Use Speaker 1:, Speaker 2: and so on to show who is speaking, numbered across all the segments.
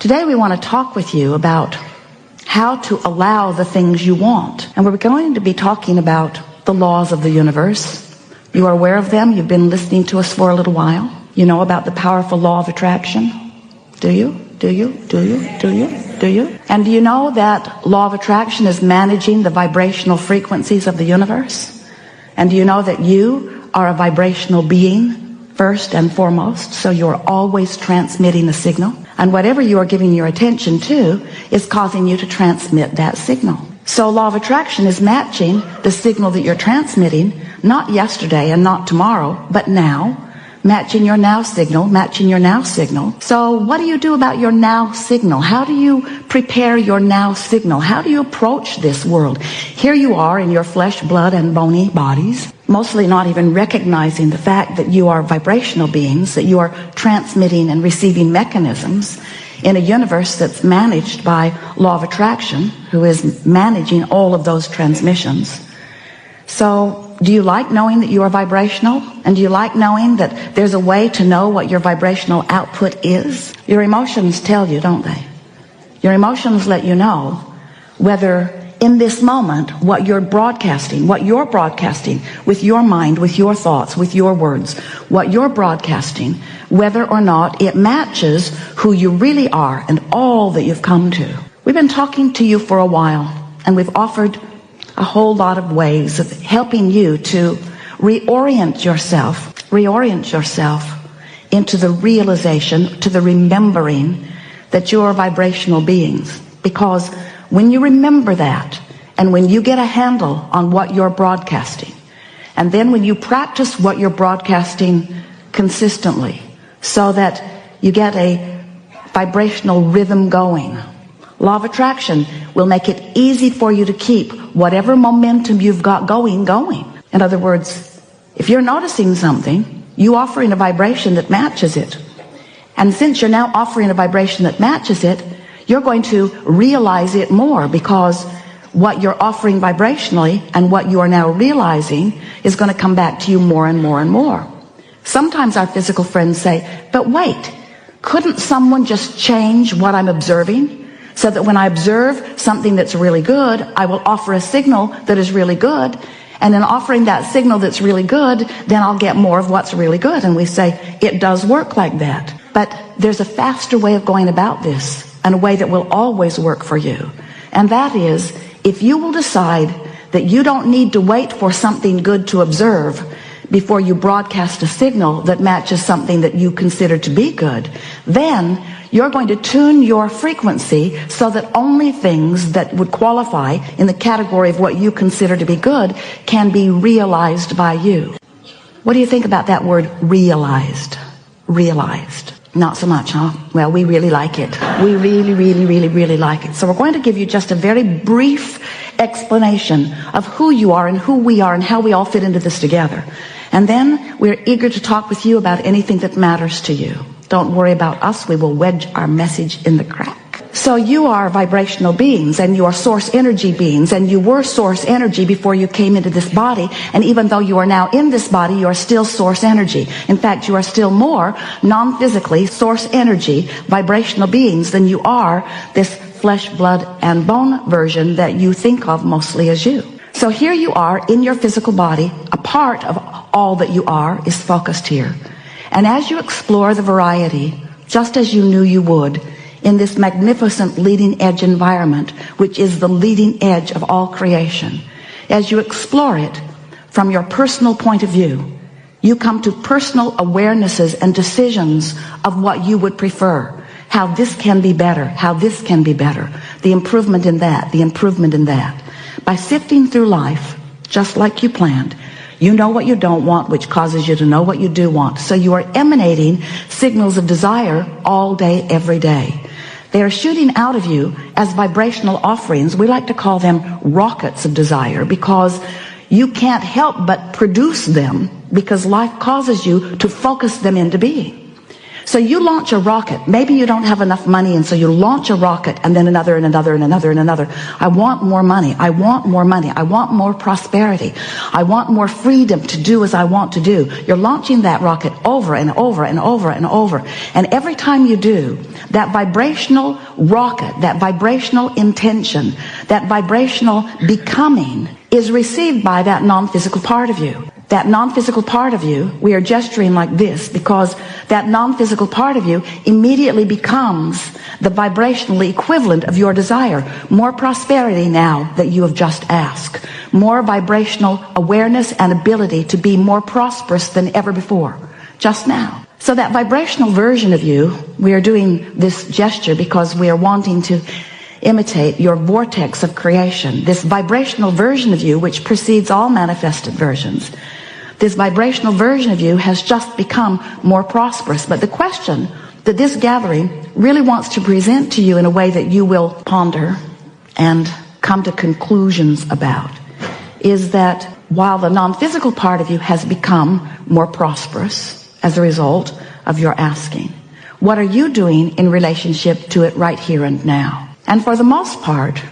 Speaker 1: Today we want to talk with you about how to allow the things you want. And we're going to be talking about the laws of the universe. You are aware of them. You've been listening to us for a little while. You know about the powerful law of attraction. Do you? Do you? Do you? Do you? Do you? And do you know that law of attraction is managing the vibrational frequencies of the universe? And do you know that you are a vibrational being first and foremost, so you're always transmitting a signal? And whatever you are giving your attention to is causing you to transmit that signal. So law of attraction is matching the signal that you're transmitting, not yesterday and not tomorrow, but now. Matching your now signal, matching your now signal. So what do you do about your now signal? How do you prepare your now signal? How do you approach this world? Here you are in your flesh, blood, and bony bodies, mostly not even recognizing the fact that you are vibrational beings, that you are transmitting and receiving mechanisms in a universe that's managed by law of attraction, who is managing all of those transmissions. So do you like knowing that you are vibrational? And do you like knowing that there's a way to know what your vibrational output is? Your emotions tell you, don't they? Your emotions let you know whether in this moment what you're broadcasting with your mind, with your thoughts, with your words, what you're broadcasting, whether or not it matches who you really are and all that you've come to. We've been talking to you for a while, and we've offered a whole lot of ways of helping you to reorient yourself into the realization, to the remembering that you are vibrational beings. Because when you remember that, and when you get a handle on what you're broadcasting, and then when you practice what you're broadcasting consistently, so that you get a vibrational rhythm going, law of attraction will make it easy for you to keep whatever momentum you've got going. In other words, if you're noticing something, you offer in a vibration that matches it. And since you're now offering a vibration that matches it, you're going to realize it more, because what you're offering vibrationally and what you are now realizing is going to come back to you more and more and more. Sometimes our physical friends say, but wait, couldn't someone just change what I'm observing? So that when I observe something that's really good, I will offer a signal that is really good. And in offering that signal that's really good, then I'll get more of what's really good. And we say, it does work like that. But there's a faster way of going about this, and a way that will always work for you. And that is, if you will decide that you don't need to wait for something good to observe before you broadcast a signal that matches something that you consider to be good, then you're going to tune your frequency so that only things that would qualify in the category of what you consider to be good can be realized by you. What do you think about that word, realized? Realized. Not so much, huh? Well, we really like it. We really like it. So we're going to give you just a very brief explanation of who you are and who we are and how we all fit into this together. And then we're eager to talk with you about anything that matters to you. Don't worry about us. We will wedge our message in the crack. So you are vibrational beings, and you are source energy beings, and you were source energy before you came into this body. And even though you are now in this body, you are still source energy. In fact, you are still more non-physically source energy vibrational beings than you are this flesh, blood, and bone version that you think of mostly as you. So here you are in your physical body. A part of all that you are is focused here. And as you explore the variety, just as you knew you would, in this magnificent leading edge environment, which is the leading edge of all creation, as you explore it from your personal point of view, you come to personal awarenesses and decisions of what you would prefer, how this can be better, how this can be better, the improvement in that, the improvement in that. By sifting through life, just like you planned, you know what you don't want, which causes you to know what you do want. So you are emanating signals of desire all day, every day. They are shooting out of you as vibrational offerings. We like to call them rockets of desire, because you can't help but produce them, because life causes you to focus them into being. So you launch a rocket. Maybe you don't have enough money, and so you launch a rocket, and then another and another and another and another. I want more money. I want more money. I want more prosperity. I want more freedom to do as I want to do. You're launching that rocket over and over and over and over. And every time you do, that vibrational rocket, that vibrational intention, that vibrational becoming is received by that non-physical part of you. That non-physical part of you, we are gesturing like this because that non-physical part of you immediately becomes the vibrational equivalent of your desire. More prosperity now that you have just asked. More vibrational awareness and ability to be more prosperous than ever before. Just now. So that vibrational version of you, we are doing this gesture because we are wanting to imitate your vortex of creation. This vibrational version of you, which precedes all manifested versions. This vibrational version of you has just become more prosperous. But the question that this gathering really wants to present to you in a way that you will ponder and come to conclusions about is that while the non-physical part of you has become more prosperous as a result of your asking, what are you doing in relationship to it right here and now? And for the most part,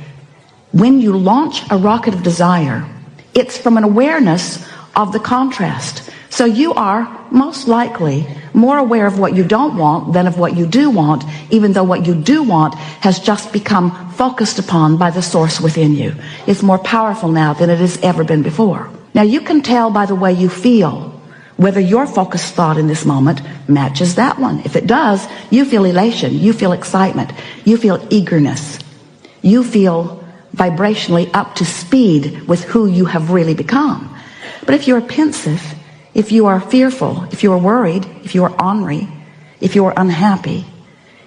Speaker 1: when you launch a rocket of desire, it's from an awareness of the contrast. So you are most likely more aware of what you don't want than of what you do want, even though what you do want has just become focused upon by the source within you. It's more powerful now than it has ever been before. Now you can tell by the way you feel whether your focused thought in this moment matches that one. If it does, you feel elation, you feel excitement, you feel eagerness, you feel vibrationally up to speed with who you have really become. But if you're pensive, if you are fearful, if you are worried, if you are ornery, if you are unhappy,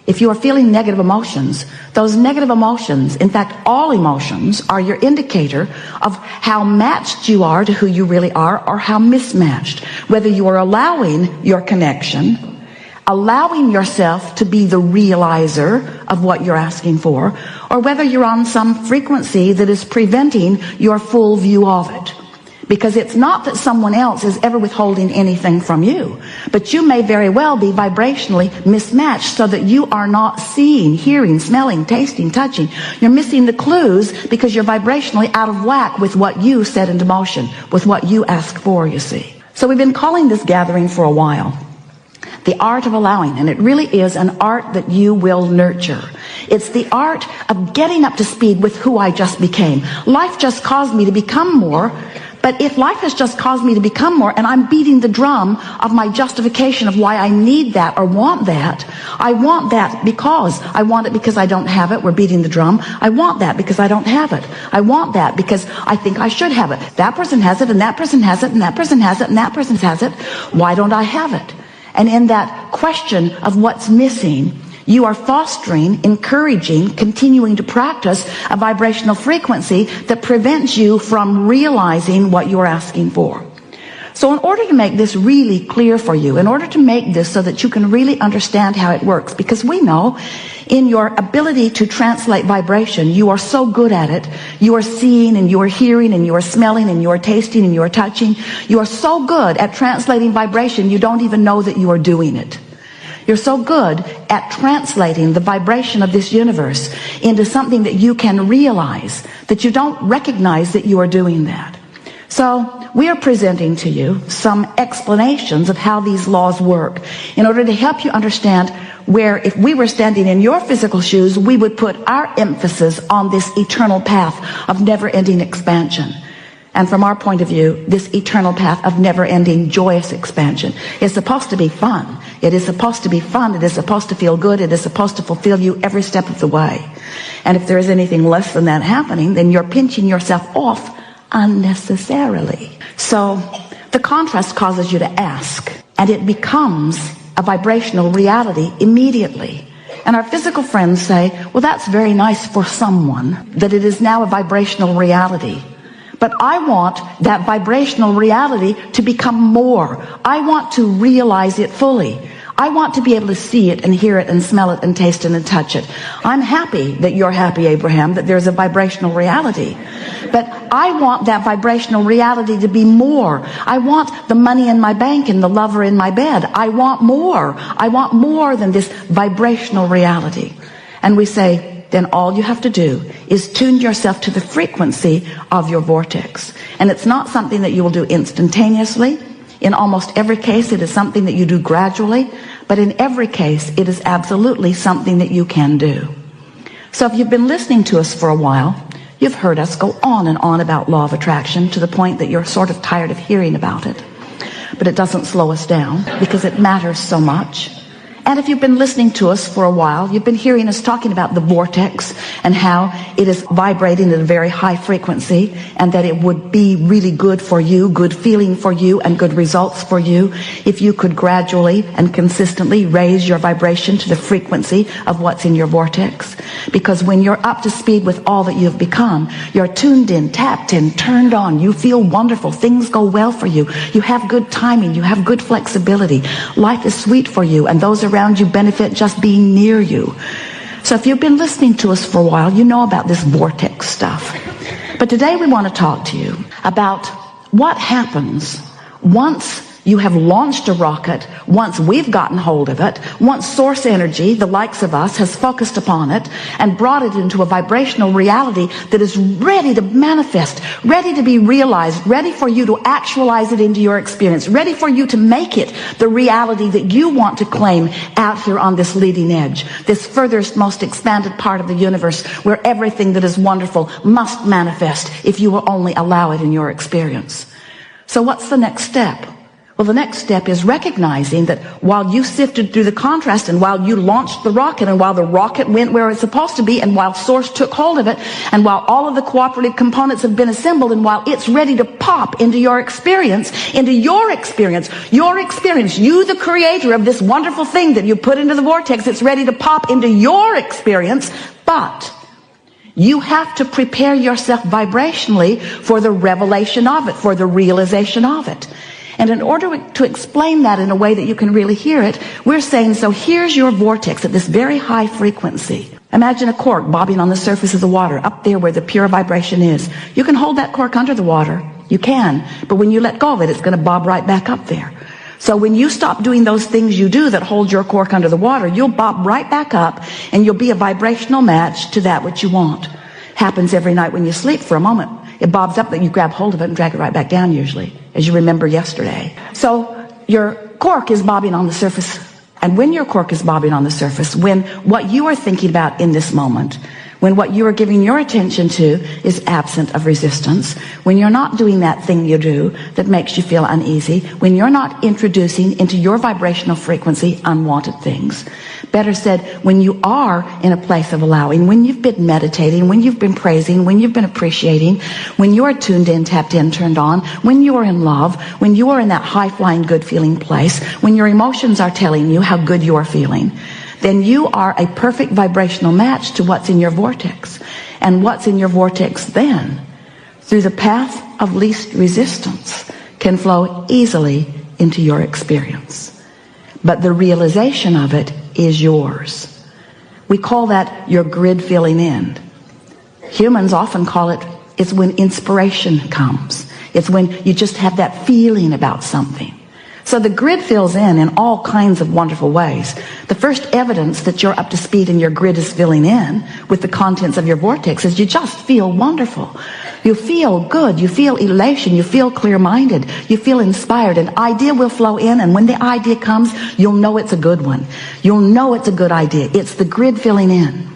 Speaker 1: if you are feeling negative emotions, those negative emotions, in fact, all emotions, are your indicator of how matched you are to who you really are or how mismatched. Whether you are allowing your connection, allowing yourself to be the realizer of what you're asking for, or whether you're on some frequency that is preventing your full view of it. Because it's not that someone else is ever withholding anything from you, but you may very well be vibrationally mismatched so that you are not seeing, hearing, smelling, tasting, touching. You're missing the clues because you're vibrationally out of whack with what you set into motion, with what you ask for, you see. So we've been calling this gathering for a while the art of allowing, and it really is an art that you will nurture. It's the art of getting up to speed with who I just became. Life just caused me to become more. But if life has just caused me to become more and I'm beating the drum of my justification of why I need that or want that, I want that because I want it because I don't have it. We're beating the drum. I want that because I don't have it. I want that because I think I should have it. That person has it and that person has it and that person has it and that person has it. Why don't I have it? And in that question of what's missing, you are fostering, encouraging, continuing to practice a vibrational frequency that prevents you from realizing what you're asking for. So in order to make this really clear for you, in order to make this so that you can really understand how it works, because we know in your ability to translate vibration, you are so good at it. You are seeing and you are hearing and you are smelling and you are tasting and you are touching. You are so good at translating vibration, you don't even know that you are doing it. You're so good at translating the vibration of this universe into something that you can realize that you don't recognize that you are doing that. So we are presenting to you some explanations of how these laws work in order to help you understand where, if we were standing in your physical shoes, we would put our emphasis on this eternal path of never-ending expansion. And from our point of view, this eternal path of never-ending joyous expansion is supposed to be fun. It is supposed to be fun. It is supposed to feel good. It is supposed to fulfill you every step of the way. And if there is anything less than that happening, then you're pinching yourself off unnecessarily. So the contrast causes you to ask, and it becomes a vibrational reality immediately. And our physical friends say, well, that's very nice for someone, that it is now a vibrational reality. But I want that vibrational reality to become more. I want to realize it fully. I want to be able to see it and hear it and smell it and taste it and touch it. I'm happy that you're happy, Abraham, that there's a vibrational reality. But I want that vibrational reality to be more. I want the money in my bank and the lover in my bed. I want more. I want more than this vibrational reality. And we say, then all you have to do is tune yourself to the frequency of your vortex. And it's not something that you will do instantaneously. In almost every case, it is something that you do gradually. But in every case, it is absolutely something that you can do. So if you've been listening to us for a while, you've heard us go on and on about law of attraction to the point that you're sort of tired of hearing about it. But it doesn't slow us down because it matters so much. And if you've been listening to us for a while, you've been hearing us talking about the vortex and how it is vibrating at a very high frequency, and that it would be really good for you, good feeling for you, and good results for you if you could gradually and consistently raise your vibration to the frequency of what's in your vortex. Because when you're up to speed with all that you've become, you're tuned in, tapped in, turned on, you feel wonderful, things go well for you, you have good timing, you have good flexibility, life is sweet for you, and those around you benefit just being near you. So if you've been listening to us for a while, you know about this vortex stuff. But today we want to talk to you about what happens once you have launched a rocket, once we've gotten hold of it, once source energy, the likes of us, has focused upon it and brought it into a vibrational reality that is ready to manifest, ready to be realized, ready for you to actualize it into your experience, ready for you to make it the reality that you want to claim out here on this leading edge, this furthest, most expanded part of the universe where everything that is wonderful must manifest if you will only allow it in your experience. So what's the next step? Well, the next step is recognizing that while you sifted through the contrast, and while you launched the rocket, and while the rocket went where it's supposed to be, and while Source took hold of it, and while all of the cooperative components have been assembled, and while it's ready to pop into your experience, you, the creator of this wonderful thing that you put into the vortex, it's ready to pop into your experience, but you have to prepare yourself vibrationally for the revelation of it, for the realization of it. And in order to explain that in a way that you can really hear it, we're saying, so here's your vortex at this very high frequency. Imagine a cork bobbing on the surface of the water, up there where the pure vibration is. You can hold that cork under the water. You can. But when you let go of it, it's going to bob right back up there. So when you stop doing those things you do that hold your cork under the water, you'll bob right back up, and you'll be a vibrational match to that which you want. Happens every night when you sleep for a moment. It bobs up, that you grab hold of it and drag it right back down usually, as you remember yesterday. So your cork is bobbing on the surface. And when your cork is bobbing on the surface, when what you are thinking about in this moment, when what you are giving your attention to is absent of resistance, when you're not doing that thing you do that makes you feel uneasy, when you're not introducing into your vibrational frequency unwanted things, better said, when you are in a place of allowing, when you've been meditating, when you've been praising, when you've been appreciating, when you are tuned in, tapped in, turned on, when you are in love, when you are in that high-flying, good-feeling place, when your emotions are telling you how good you are feeling, then you are a perfect vibrational match to what's in your vortex. And what's in your vortex then, through the path of least resistance, can flow easily into your experience. But the realization of it is yours. We call that your grid filling in. Humans often call it, it's when inspiration comes. It's when you just have that feeling about something. So the grid fills in all kinds of wonderful ways. The first evidence that you're up to speed and your grid is filling in with the contents of your vortex is you just feel wonderful. You feel good. You feel elation. You feel clear-minded. You feel inspired. An idea will flow in, and when the idea comes, you'll know it's a good one. You'll know it's a good idea. It's the grid filling in.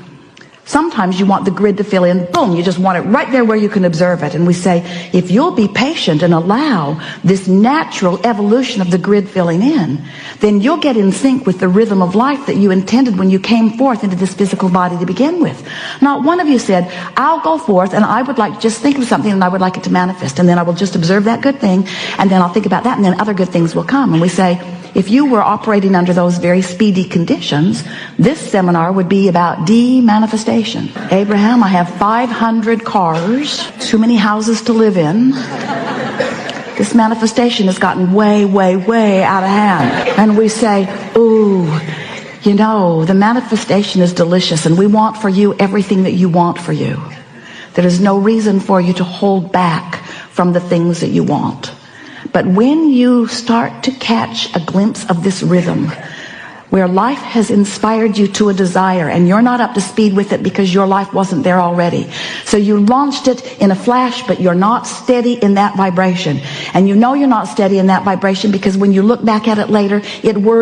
Speaker 1: Sometimes you want the grid to fill in, boom, you just want it right there where you can observe it. And we say, if you'll be patient and allow this natural evolution of the grid filling in, then you'll get in sync with the rhythm of life that you intended when you came forth into this physical body to begin with. Not one of you said, I'll go forth and I would like to just think of something and I would like it to manifest, and then I will just observe that good thing, and then I'll think about that, and then other good things will come. And we say, if you were operating under those very speedy conditions, this seminar would be about de-manifestation. Abraham, I have 500 cars, too many houses to live in. This manifestation has gotten way, way, way out of hand. And we say, ooh, You know, the manifestation is delicious, and we want for you everything that you want for you. There is no reason for you to hold back from the things that you want. But when you start to catch a glimpse of this rhythm, where life has inspired you to a desire and you're not up to speed with it because your life wasn't there already. So you launched it in a flash, but you're not steady in that vibration. And you know you're not steady in that vibration because when you look back at it later, it worries